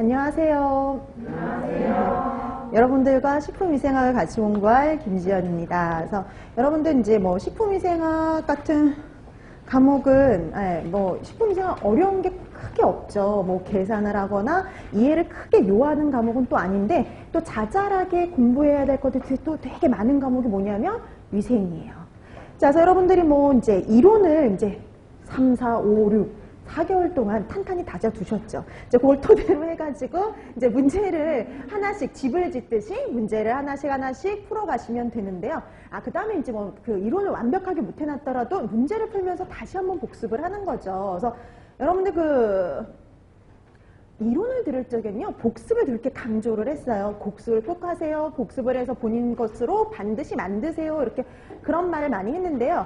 안녕하세요. 안녕하세요. 여러분들과 식품위생학을 같이 공부할 김지연입니다. 그래서 여러분들 이제 뭐 식품위생학 같은 과목은 뭐 식품위생학 어려운 게 크게 없죠. 뭐 계산을 하거나 이해를 크게 요하는 과목은 또 아닌데 또 자잘하게 공부해야 될 것들이 또 되게 많은 과목이 뭐냐면 위생이에요. 자, 그래서 여러분들이 뭐 이제 이론을 이제 3, 4, 5, 6 4개월 동안 탄탄히 다져두셨죠. 이제 그걸 토대로 해가지고 이제 문제를 하나씩 집을 짓듯이 문제를 하나씩 풀어가시면 되는데요. 그 다음에 이제 뭐 그 이론을 완벽하게 못 해놨더라도 문제를 풀면서 다시 한번 복습을 하는 거죠. 그래서 여러분들 이론을 들을 적엔요, 복습을 그렇게 강조를 했어요. 복습을 꼭 하세요. 복습을 해서 본인 것으로 반드시 만드세요. 이렇게 그런 말을 많이 했는데요.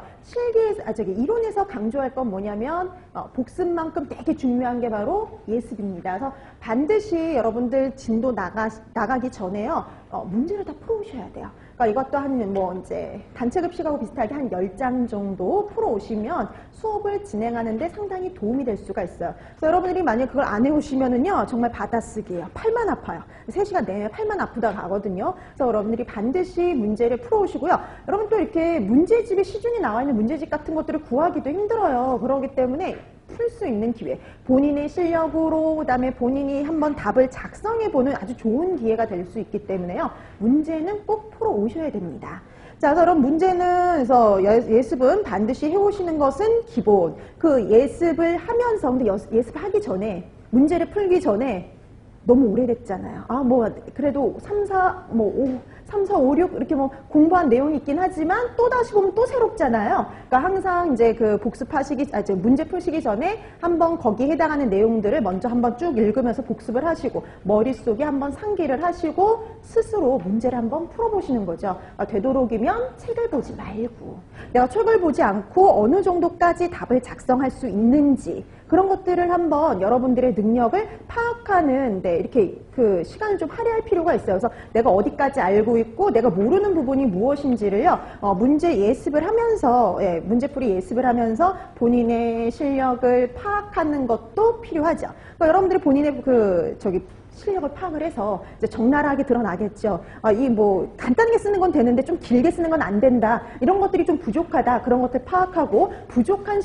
이론에서 강조할 건 뭐냐면, 복습만큼 되게 중요한 게 바로 예습입니다. 그래서 반드시 여러분들 진도 나가기 전에요, 문제를 다 풀어오셔야 돼요. 그러니까 이것도 이제 단체급식하고 비슷하게 한 10장 정도 풀어오시면 수업을 진행하는데 상당히 도움이 될 수가 있어요. 그래서 여러분들이 만약 그걸 안 해오시면은요, 정말 받아쓰기예요. 팔만 아파요. 3시간 내내 팔만 아프다 가거든요. 그래서 여러분들이 반드시 문제를 풀어오시고요. 여러분 또 이렇게 문제집에 시중에 나와 있는 문제집 같은 것들을 구하기도 힘들어요. 그렇기 때문에 풀 수 있는 기회, 본인의 실력으로 그다음에 본인이 한번 답을 작성해보는 아주 좋은 기회가 될 수 있기 때문에요. 문제는 꼭 풀어 오셔야 됩니다. 자, 그럼 문제는 그래서 예습은 반드시 해오시는 것은 기본. 그 예습을 하면서 근데 예습하기 전에 문제를 풀기 전에 너무 오래됐잖아요. 그래도 3, 4, 5, 6 이렇게 뭐 공부한 내용이 있긴 하지만 또 다시 보면 또 새롭잖아요. 그러니까 항상 이제 그 문제 푸시기 전에 한번 거기에 해당하는 내용들을 먼저 한번 쭉 읽으면서 복습을 하시고 머릿속에 한번 상기를 하시고 스스로 문제를 한번 풀어보시는 거죠. 되도록이면 책을 보지 말고 내가 책을 보지 않고 어느 정도까지 답을 작성할 수 있는지 그런 것들을 한번 여러분들의 능력을 파악하는 이렇게 그 시간을 좀 할애할 필요가 있어요. 그래서 내가 어디까지 알고 있고 내가 모르는 부분이 무엇인지를요, 문제 예습을 하면서, 문제풀이 예습을 하면서 본인의 실력을 파악하는 것도 필요하죠. 그러니까 여러분들이 본인의 실력을 파악을 해서 이제 적나라하게 드러나겠죠. 간단하게 쓰는 건 되는데 좀 길게 쓰는 건 안 된다. 이런 것들이 좀 부족하다. 그런 것들 파악하고 부족한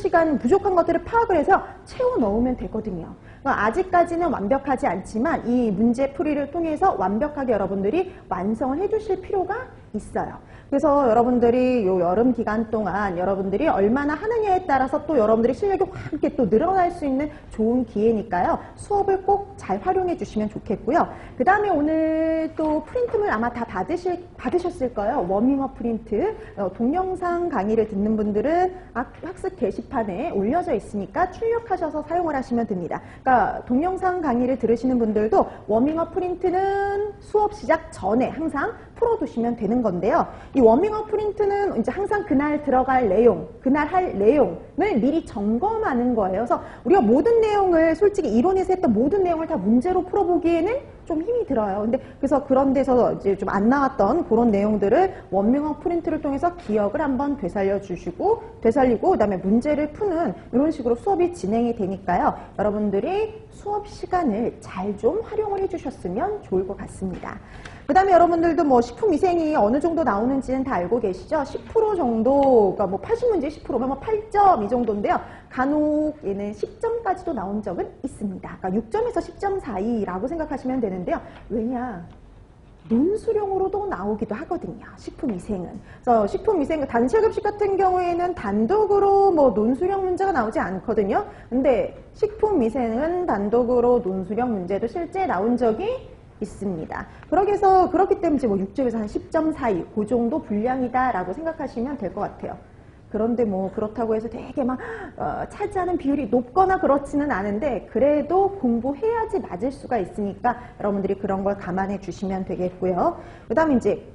것들을 파악을 해서 채워 넣으면 되거든요. 그러니까 아직까지는 완벽하지 않지만 이 문제풀이를 통해서 완벽하게 여러분들이 완성을 해주실 필요가 있어요. 그래서 여러분들이 요 여름 기간 동안 여러분들이 얼마나 하느냐에 따라서 또 여러분들의 실력이 확 이렇게 또 늘어날 수 있는 좋은 기회니까요. 수업을 꼭 잘 활용해 주시면 좋겠고요. 그 다음에 오늘 또 프린트물 아마 다 받으셨을 거예요. 워밍업 프린트. 동영상 강의를 듣는 분들은 학습 게시판에 올려져 있으니까 출력하셔서 사용을 하시면 됩니다. 그러니까 동영상 강의를 들으시는 분들도 워밍업 프린트는 수업 시작 전에 항상 풀어두시면 되는 건데요. 이 워밍업 프린트는 이제 항상 그날 들어갈 내용, 그날 할 내용을 미리 점검하는 거예요. 그래서 우리가 모든 내용을 솔직히 이론에서 했던 모든 내용을 다 문제로 풀어보기에는 좀 힘이 들어요. 그래서 그런 데서 이제 좀 안 나왔던 그런 내용들을 워밍업 프린트를 통해서 기억을 한번 되살리고 그다음에 문제를 푸는 이런 식으로 수업이 진행이 되니까요. 여러분들이 수업 시간을 잘 좀 활용을 해주셨으면 좋을 것 같습니다. 그 다음에 여러분들도 뭐 식품위생이 어느 정도 나오는지는 다 알고 계시죠? 10% 정도가 뭐 80문제 10%면 뭐 8점 이 정도인데요. 간혹 얘는 10점까지도 나온 적은 있습니다. 그러니까 6점에서 10점 사이라고 생각하시면 되는데요. 왜냐? 논술형으로도 나오기도 하거든요. 식품위생은. 그래서 식품위생 단체급식 같은 경우에는 단독으로 뭐 논술형 문제가 나오지 않거든요. 근데 식품위생은 단독으로 논술형 문제도 실제 나온 적이 있습니다. 그렇기 때문에 뭐 6점에서 한 10점 사이 그 정도 분량이다라고 생각하시면 될 것 같아요. 그런데 뭐 그렇다고 해서 되게 막 차지하는 비율이 높거나 그렇지는 않은데 그래도 공부해야지 맞을 수가 있으니까 여러분들이 그런 걸 감안해 주시면 되겠고요. 그 다음에 이제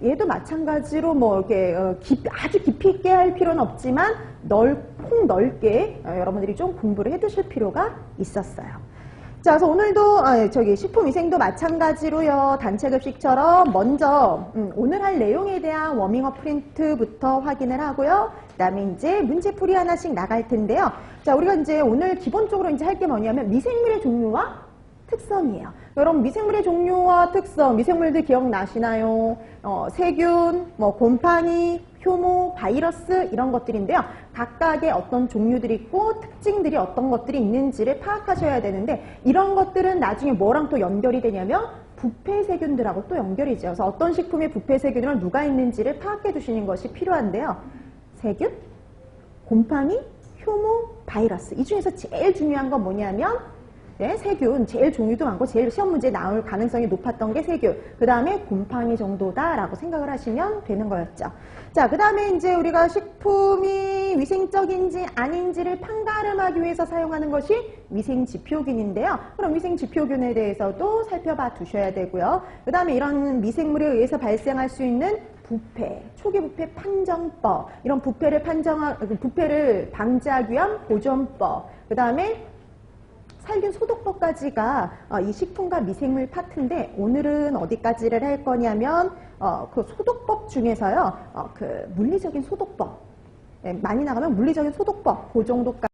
얘도 마찬가지로 이렇게 아주 깊이 있게 할 필요는 없지만 폭 넓게 여러분들이 좀 공부를 해 두실 필요가 있었어요. 자, 그래서 오늘도 식품위생도 마찬가지로요. 단체급식처럼 먼저 오늘 할 내용에 대한 워밍업 프린트부터 확인을 하고요. 그 다음에 이제 문제풀이 하나씩 나갈 텐데요. 자, 우리가 이제 오늘 기본적으로 이제 할 게 뭐냐면 미생물의 종류와 특성이에요. 여러분 미생물의 종류와 특성, 미생물들 기억나시나요? 세균, 뭐 곰팡이, 효모, 바이러스 이런 것들인데요. 각각의 어떤 종류들이 있고 특징들이 어떤 것들이 있는지를 파악하셔야 되는데 이런 것들은 나중에 뭐랑 또 연결이 되냐면 부패세균들하고 또 연결이죠. 그래서 어떤 식품에 부패세균은 누가 있는지를 파악해 주시는 것이 필요한데요. 세균, 곰팡이, 효모, 바이러스 이 중에서 제일 중요한 건 뭐냐면 네, 세균, 제일 종류도 많고 제일 시험 문제에 나올 가능성이 높았던 게 세균. 그 다음에 곰팡이 정도다라고 생각을 하시면 되는 거였죠. 자, 그 다음에 이제 우리가 식품이 위생적인지 아닌지를 판가름하기 위해서 사용하는 것이 위생지표균인데요. 그럼 위생지표균에 대해서도 살펴봐 두셔야 되고요. 그 다음에 이런 미생물에 의해서 발생할 수 있는 부패, 초기 부패 판정법, 이런 부패를 방지하기 위한 보존법, 그 다음에 살균 소독법까지가 이 식품과 미생물 파트인데 오늘은 어디까지를 할 거냐면 그 소독법 중에서요 그 물리적인 소독법 많이 나가면 물리적인 소독법 그 정도까지